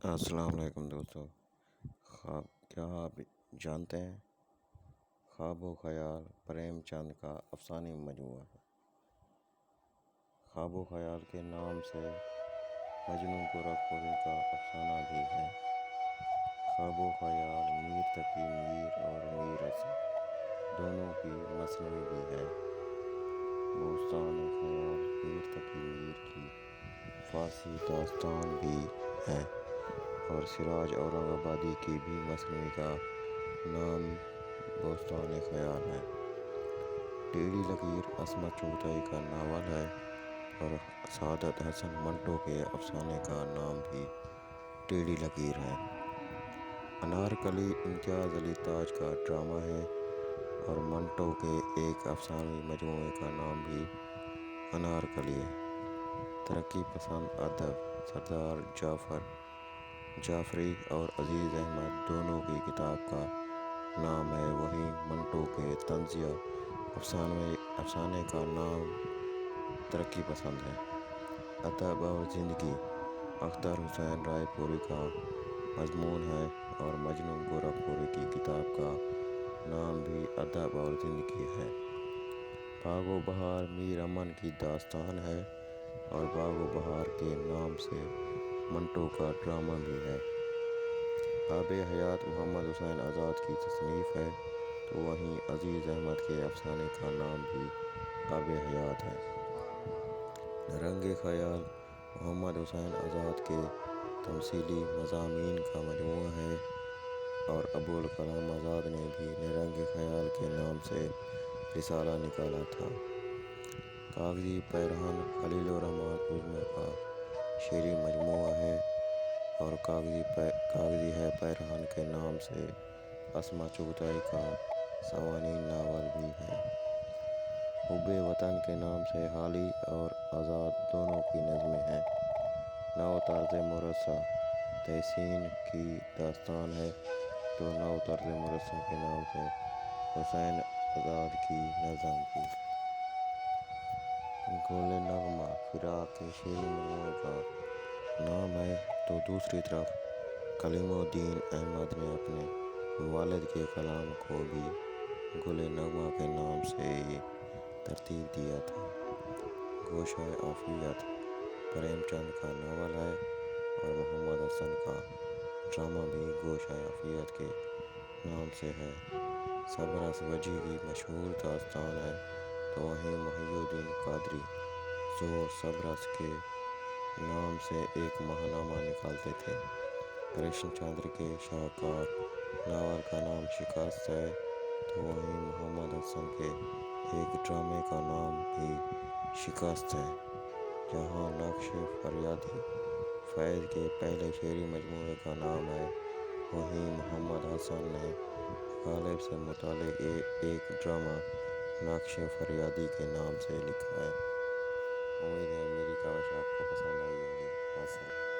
السلام علیکم دوستو۔ خواب کیا آپ جانتے ہیں؟ خواب و خیال پریم چند کا افسانوی مجموعہ ہے۔ خواب و خیال کے نام سے مجنوں گورکھپوری کا افسانہ بھی ہے۔ خواب و خیال میر تقی میر اور میر اسد دونوں کی مثنوی بھی ہے۔ بوستان خیال میر تقی میر کی فارسی داستان بھی ہے اور سراج اورنگ آبادی کی بھی مثنوی کا نام بوستان خیال ہے۔ ٹیڑھی لکیر عصمت چغتائی کا ناول ہے اور سعادت حسن منٹو کے افسانے کا نام بھی ٹیڑھی لکیر ہے۔ انارکلی امتیاز علی تاج کا ڈرامہ ہے اور منٹو کے ایک افسانوی مجموعے کا نام بھی انارکلی ہے۔ ترقی پسند ادب سردار جعفری اور عزیز احمد دونوں کی کتاب کا نام ہے، وہیں منٹو کے طنزیہ افسانے کا نام ترقی پسند ہے۔ ادب اور زندگی اختر حسین رائے پوری کا مضمون ہے اور مجنوں گورکھپوری کی کتاب کا نام بھی ادب اور زندگی ہے۔ باغ و بہار میر امن کی داستان ہے اور باغ و بہار کے نام سے منٹو کا ڈرامہ بھی ہے۔ آب حیات محمد حسین آزاد کی تصنیف ہے تو وہیں عزیز احمد کے افسانے کا نام بھی آب حیات ہے۔ رنگ خیال محمد حسین آزاد کے تمثیلی مضامین کا مجموعہ ہے اور ابوالکلام آزاد نے بھی رنگ خیال کے نام سے رسالہ نکالا تھا۔ کاغذی پیرہن خلیل الرحمن عظمی کا شعری مجموعہ ہے اور کاغذی ہے پیرہن کے نام سے عصمت چغتائی کا سوانح ناول بھی ہے۔ حب وطن کے نام سے حالی اور آزاد دونوں کی نظمیں ہیں۔ نو طرز مرصع تحسین کی داستان ہے تو نو طرز مرصع کے نام سے حسین آزاد کی نظم بھی۔ گل نغمہ فراق کے شعری مجموعے کا نام ہے تو دوسری طرف کلیم الدین احمد نے اپنے والد کے کلام کو بھی گل نغمہ کے نام سے ہی ترتیب دیا تھا۔ گوشۂ عافیت پریم چند کا ناول ہے اور محمد حسن کا ڈرامہ بھی گوشۂ عافیت کے نام سے ہے۔ صبرس وجیح کی مشہور داستان ہے تو وہیں محی الدین قادری زور صبرس کے نام سے ایک ماہ نامہ نکالتے تھے۔ کرشن چندر کے شاہکار ناول کا نام شکست ہے تو وہیں محمد حسن کے ایک ڈرامے کا نام بھی شکست ہے۔ جہاں نقش فریادی فیض کے پہلے شعری مجموعے کا نام ہے، وہیں محمد حسن نے غالب سے متعلق ایک ڈرامہ نقش فریادی کے نام سے لکھا ہے۔ امید ہے میری کاوش آپ کو پسند آئی ہوگی۔ السلام۔